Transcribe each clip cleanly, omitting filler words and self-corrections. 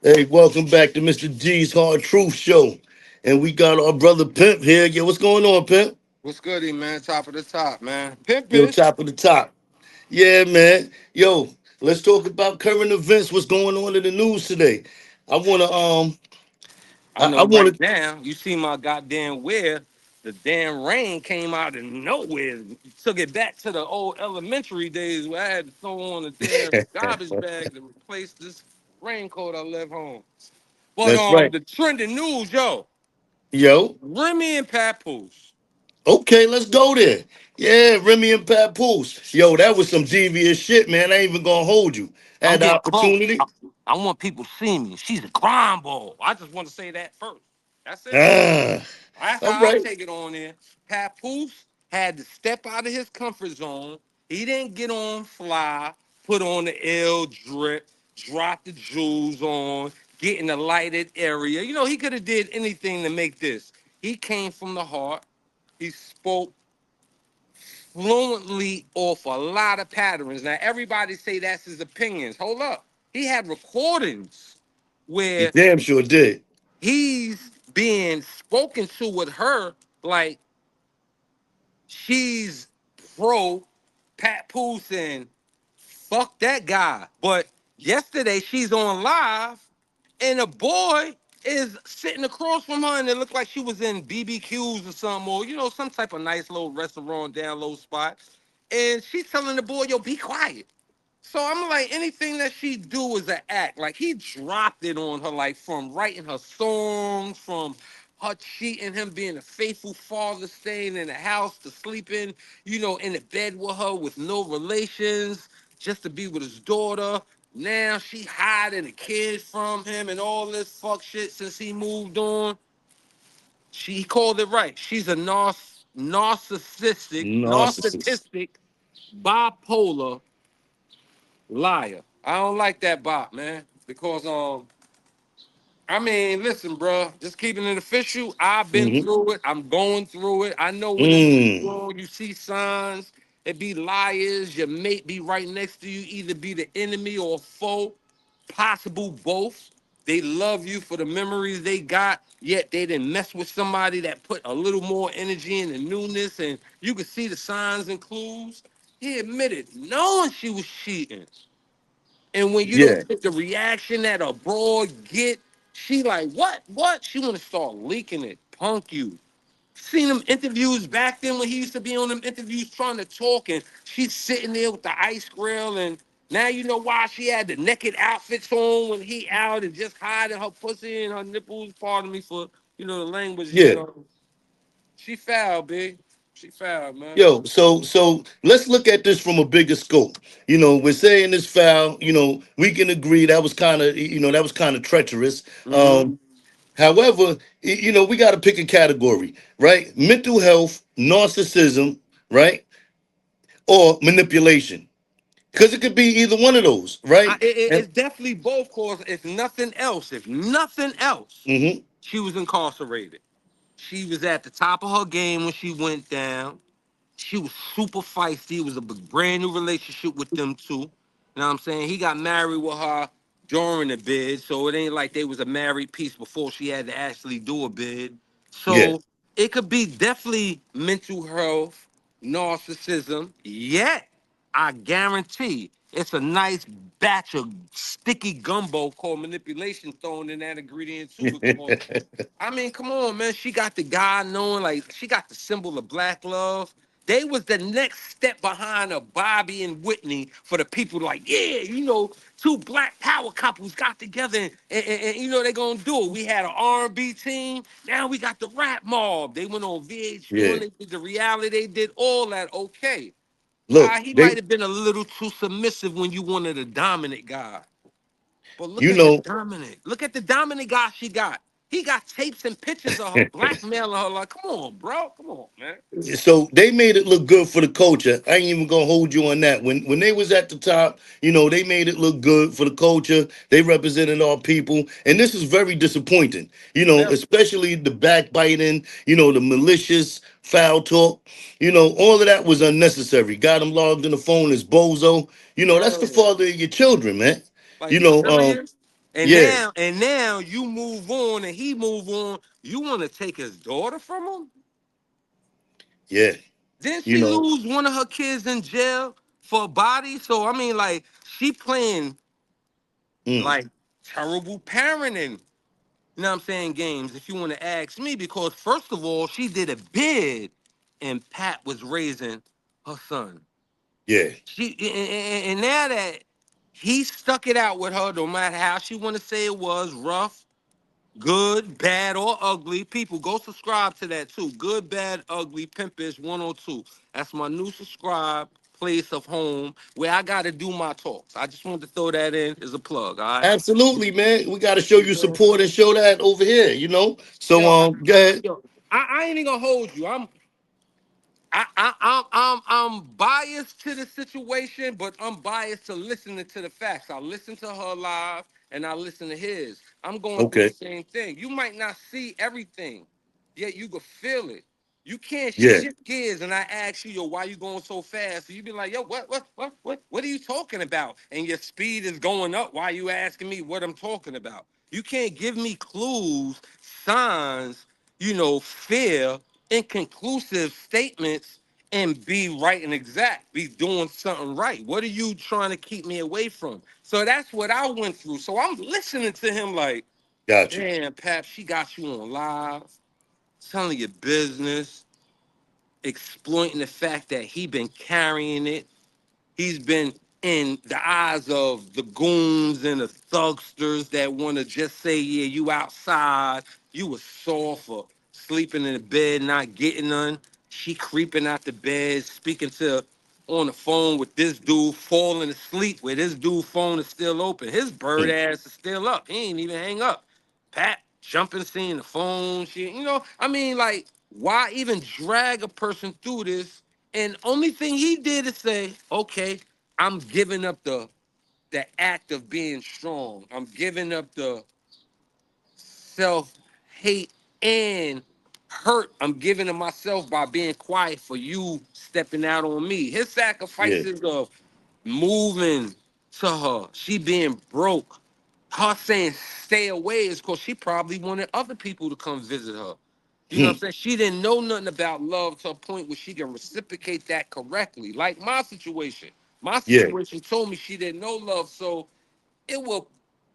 Hey, welcome back to Mr. G's Hard Truth Show. And we got our brother Pimp here. Yo, what's going on, Pimp? What's goody, man? Top of the top, man. Yo, Pimpin'. top of the top. Yeah, man. Yo, let's talk about current events. What's going on in the news today? I wanna I I know right wanna now, you see my goddamn where the damn rain came out of nowhere. Took it back to the old elementary days where I had to throw on a damn garbage bag to replace this raincoat I left home. But That's right. the trending news, yo, Yo, Remy and Papoose. okay, let's go there. Yeah, Remy and Papoose. Yo, that was some devious shit, man. I ain't even gonna hold you. I I'm had the getting close. opportunity. I want people to see me. She's a crime ball. I just want to say that first. That's it. Ah, That's all how I right. take it on there. Papoose had to step out of his comfort zone. He didn't get on fly, put on the L drip, drop the jewels on, get in the lighted area. You know, he could have did anything to make this. He came from the heart. He spoke fluently off a lot of patterns. Now, everybody say that's his opinions. Hold up. He had recordings He where damn sure did. he's being spoken to with her like she's pro Pat Poose and fuck that guy. But yesterday she's on live and a boy is sitting across from her and it looked like she was in BBQs or something, or some type of nice little restaurant down low spot. And she's telling the boy, yo, be quiet. So I'm like, anything that she do is an act. Like he dropped it on her, like from writing her songs, from her cheating, him being a faithful father, staying in the house to sleeping, in the bed with her with no relations, just to be with his daughter. Now she hiding a kid from him and all this fuck shit since he moved on. She called it right. She's a Narcissist. narcissistic, bipolar liar. I don't like that bot, man. Because I mean, listen, bro, just keeping it official. I've been Mm-hmm. through it. I'm going through it. I know when it's Mm. wrong, you see signs. It be liars. Your mate be right next to you, either be the enemy or foe, possible both. They love you for the memories they got, yet they didn't mess with somebody that put a little more energy in the newness, and you could see the signs and clues. He admitted knowing she was cheating. And when you Yeah. don't get the reaction that a broad get, she like, what? What? She want to start leaking it, punk you. Seen them interviews back then when he used to be on them interviews trying to talk, and she's sitting there with the ice grill, and now you know why she had the naked outfits on when he out and just hiding her pussy and her nipples. Pardon me for the language, Yeah. she foul, big. She foul, man. Yo, so let's look at this from a bigger scope. We're saying this foul, we can agree that was kind of, that was kind of treacherous. Mm-hmm. However, we got to pick a category, right? Mental health, narcissism, right? Or manipulation. Because it could be either one of those, right? And It's definitely both cause if nothing else, mhm, she was incarcerated. She was at the top of her game when she went down. She was super feisty. It was a brand new relationship with them two. You know what I'm saying? He got married with her during the bid, so it ain't like they was a married piece before she had to actually do a bid. yeah, So it could be definitely mental health, narcissism. Yet, I guarantee it's a nice batch of sticky gumbo called manipulation thrown in that ingredient too. Because I mean, come on, man. She got the guy knowing, like, she got the symbol of black love. They was the next step behind of Bobby and Whitney for the people like, yeah, two black power couples got together and they're gonna do it. We had an R&B team. Now we got the rap mob. They went on VH1, yeah. they did the reality, they did all that. Okay. Look, He they, might have been a little too submissive when you wanted a dominant guy. But look you at the know, dominant. Look at the dominant guy she got. He got tapes and pictures of her blackmailing her. Like, come on, bro. Come on, man. so they made it look good for the culture. I ain't even gonna hold you on that. When they was at the top, they made it look good for the culture. They represented our people, and this is very disappointing. Very. Especially the backbiting, the malicious foul talk. All of that was unnecessary. Got him logged in the phone as bozo. That's the Word. father of your children, man. Like, You you know, um, serious? Yeah, And now you move on and he move on. You want to take his daughter from him? yeah. Didn't You she know, lose one of her kids in jail for a body? So I mean, like, she playing mm, like terrible parenting. You know what I'm saying? Games, if you want to ask me, because first of all, she did a bid, and Pat was raising her son. yeah, And now that he stuck it out with her, no matter how she want to say it was rough, good, bad, or ugly. People, go subscribe to that too. Good, bad, ugly, pimpish 102. That's my new subscribe place of home where I got to do my talks. I just wanted to throw that in as a plug. All right. absolutely, man. We got to show you support and show that over here. So Yo, go ahead. I ain't even gonna hold you. I'm biased to the situation, but I'm biased to listening to the facts. I listen to her live and I listen to his. I'm going through the Okay. same thing. You might not see everything, yet you can feel it. You can't Yeah. shift gears, and I ask you, yo, why you going so fast? So you be like, yo, what are you talking about? And your speed is going up. Why you asking me what I'm talking about? You can't give me clues, signs, fear, inconclusive statements, and be right and exact, be doing something right. What are you trying to keep me away from? So that's what I went through. So I'm listening to him like, Got you. damn, Pap, she got you on live, telling your business, exploiting the fact that he been carrying it. He's been in the eyes of the goons and the thugsters that want to just say, yeah, you outside. You was soft for sleeping in the bed, not getting none. She creeping out the bed, speaking to on the phone with this dude, falling asleep where this dude phone is still open. His bird Mm, ass is still up. He ain't even hang up. Pat jumping, seeing the phone, shit. I mean, like, why even drag a person through this? And only thing he did is say, okay, I'm giving up the act of being strong. I'm giving up the self-hate and hurt I'm giving to myself by being quiet for you stepping out on me. His yeah. sacrifices of moving to her, she being broke, her saying stay away is because she probably wanted other people to come visit her. You know what I'm Hmm, saying? She didn't know nothing about love to a point where she can reciprocate that correctly. Like my situation. My yeah. situation told me she didn't know love. So it will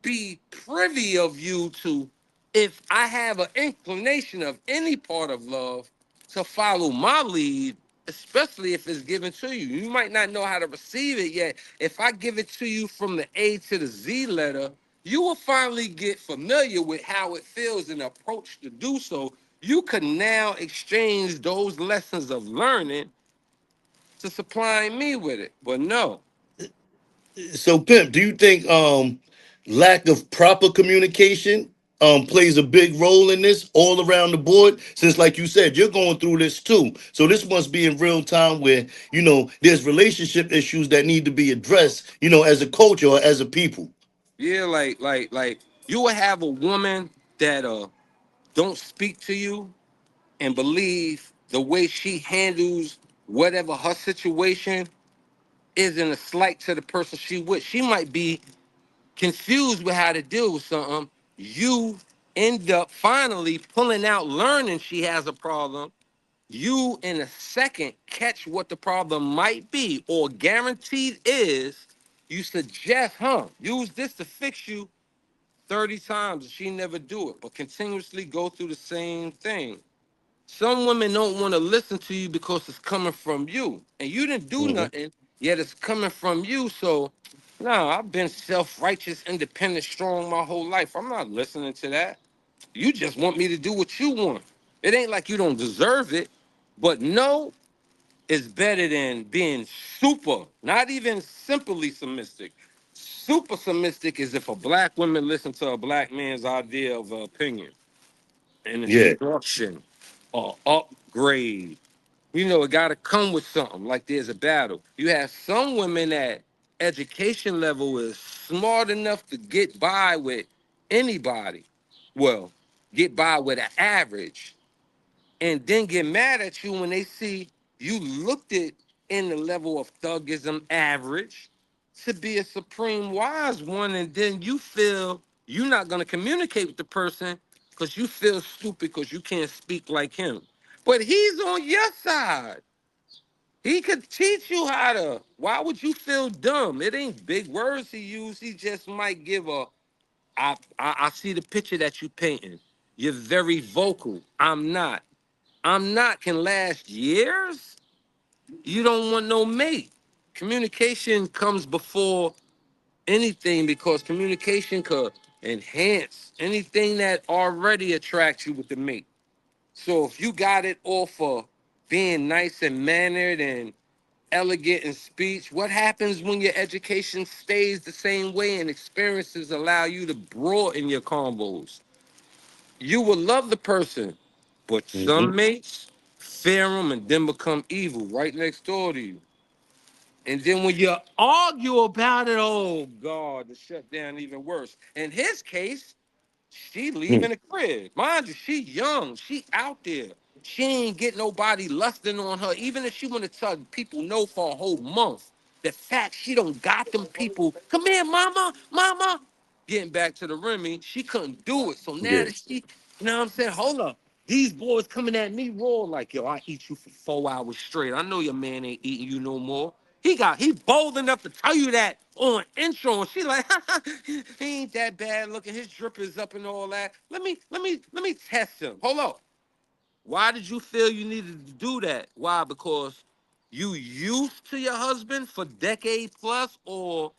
be privy of you to, if I have an inclination of any part of love, to follow my lead, especially if it's given to you. You might not know how to receive it yet. If I give it to you from the A to the Z letter, you will finally get familiar with how it feels and approach to do so. You can now exchange those lessons of learning to supplying me with it. But no. So, Pimp, do you think lack of proper communication plays a big role in this all around the board? Since, like you said, you're going through this too. So this must be in real time where, there's relationship issues that need to be addressed, as a culture or as a people. Yeah, like you will have a woman that don't speak to you and believe the way she handles whatever her situation isn't a slight to the person she with. She might be confused with how to deal with something. You end up finally pulling out, learning she has a problem. You in a second catch what the problem might be, or guaranteed is. You suggest, use this to fix you 30 times and she never do it, but continuously go through the same thing. Some women don't want to listen to you because it's coming from you. And you didn't do Hmm. nothing, yet it's coming from you. So, no, I've been self-righteous, independent, strong my whole life. I'm not listening to that. You just want me to do what you want. It ain't like you don't deserve it, but no is better than being super, not even simply submissive. Super submissive is if a black woman listens to a black man's idea of opinion and Yeah. instruction or upgrade. It got to come with something. Like there's a battle. You have some women that education level is smart enough to get by with anybody. Well, get by with an average and then get mad at you when they see you looked at in the level of thuggism average to be a supreme wise one, and then you feel You're not gonna communicate with the person because you feel stupid because you can't speak like him. But he's on your side. He could teach you how to. Why would you feel dumb? It ain't big words he use. He just might give a. I see the picture that you painting. You're very vocal. I'm not. I'm not can last years. You don't want no mate. Communication comes before anything because communication could enhance anything that already attracts you with the mate. So if you got it off of being nice and mannered and elegant in speech, what happens when your education stays the same way and experiences allow you to broaden your combos? You will love the person, but Hmm. some mates fear them and then become evil right next door to you. And then when you argue about it, oh God, the shutdown even worse. In his case, she leaving the crib. Mind you, she young. She out there. She ain't get nobody lusting on her. Even if she want to tell people no for a whole month. The fact she don't got them people, come here, mama, mama. Getting back to the Remy, she couldn't do it. So now Yeah. that she, you know what I'm saying? Hold up. These boys coming at me raw like, yo, I eat you for 4 hours straight. I know your man ain't eating you no more. He bold enough to tell you that on intro, and she like, he ain't that bad looking. His drip is up and all that. Let me test him. Hold up. Why did you feel you needed to do that? Why? Because you used to your husband for decades plus, or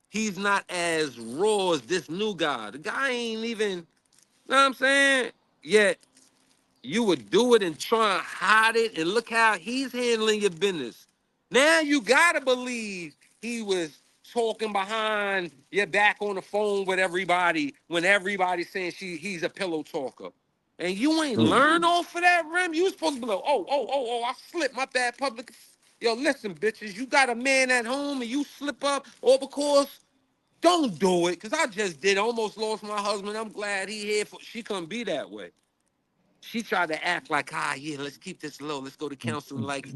he's not as raw as this new guy. The guy ain't even, you know what I'm saying? Yet you would do it and try and hide it, and look how he's handling your business. Now you gotta believe he was talking behind your back on the phone with everybody when everybody's saying he's a pillow talker. And you ain't Mm. learn off of that, Rim. You was supposed to be like, I slipped, my bad, public. Yo, listen, bitches, you got a man at home and you slip up, or because don't do it, because I just did. Almost lost my husband. I'm glad he here. She couldn't be that way. She tried to act like, yeah, let's keep this low. Let's go to counseling. Like, you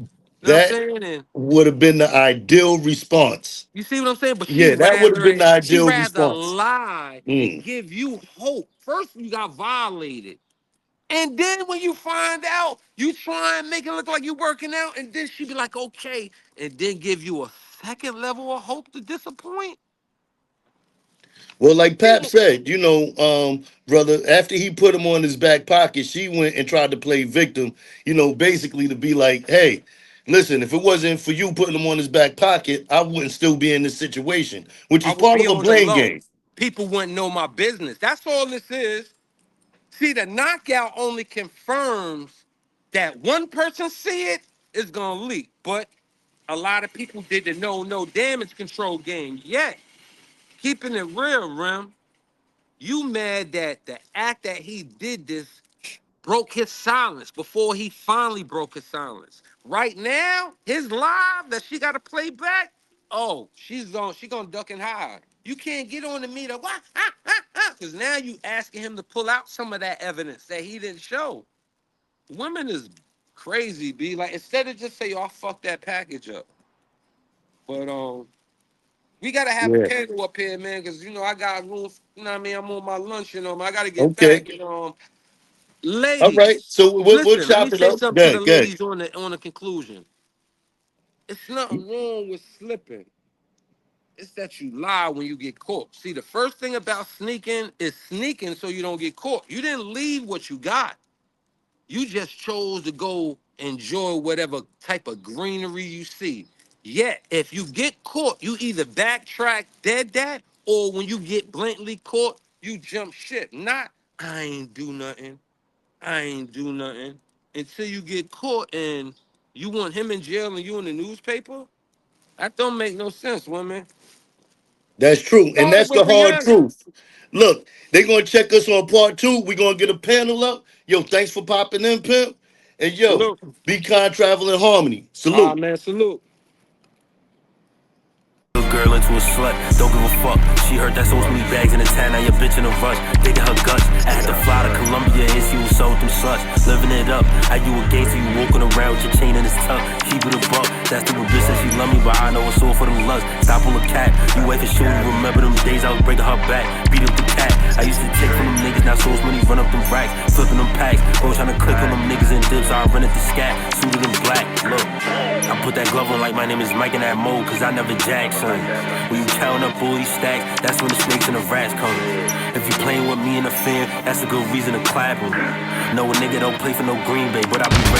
know what I'm That saying? And would have been the ideal response. you see what I'm saying? But Yeah, that would have been the she ideal rather response. lie and Mm. give you hope. First, you got violated. And then when you find out, you try and make it look like you're working out, and then she be like, okay, and then give you a second level of hope to disappoint. Well, like Pap She- said, brother, after he put him on his back pocket, she went and tried to play victim, basically to be like, hey, listen, if it wasn't for you putting him on his back pocket, I wouldn't still be in this situation, which I is would part be of a on the blame low. game. People wouldn't know my business. That's all this is. See, the knockout only confirms that one person see it is gonna leak, but a lot of people did the no damage control game. Yet, keeping it real, Rim, you mad that the act that he did this broke his silence before he finally broke his silence. Right now, his live that she got to play back. Oh, she gonna duck and hide. You can't get on the meter. What? Because now you asking him to pull out some of that evidence that he didn't show. Women is crazy, B. Like instead of just say, "Oh, I fucked that package up," but we gotta have a Yeah. panel up here, man, because I got room. You know what I mean? I'm on my lunch. I gotta get Okay. back. All right. Ladies, So we'll listen. Let me chop it say up. something to the Good, good. ladies on the conclusion. It's nothing wrong with slipping. It's that you lie when you get caught. See, the first thing about sneaking is sneaking so you don't get caught. You didn't leave what you got. You just chose to go enjoy whatever type of greenery you see. Yet, if you get caught, you either backtrack dead that, or when you get blatantly caught, you jump ship. Not, I ain't do nothing. I ain't do nothing. Until you get caught and you want him in jail and you in the newspaper. That don't make no sense, women. That's true. And Started that's the with hard Rihanna. truth. Look, they're gonna check us on part two. We're gonna get a panel up. Yo, thanks for popping in, Pimp. And yo, Salute. be kind, travel in harmony. Ah, Salute. man, salute. girl into a slut. Don't give a fuck. She heard that so many bags in the town. Now your bitch in a rush. Digging her guts. I had to fly to Colombia and see who sold them sluts. Living it up. How you a gangster? You walking around with your chain in his tuck. Keep it a buck. That stupid bitch said she love me, but I know it's all for them lusts. Stop on the cat. You wait for sure. Remember them days I was breaking her back. Beat up the cat. I used to take from them niggas. Now source money run up them racks. Flipping them packs. Bro trying to click on them niggas and dips. I run at the scat. Suited in black. Look. I put that glove on like my name is Mike in that mode, cause I never jack, son. When you counting up all these stacks, that's when the snakes and the rats come. If you playing with me in the fan, that's a good reason to clap him. No, a nigga don't play for no Green Bay, but I be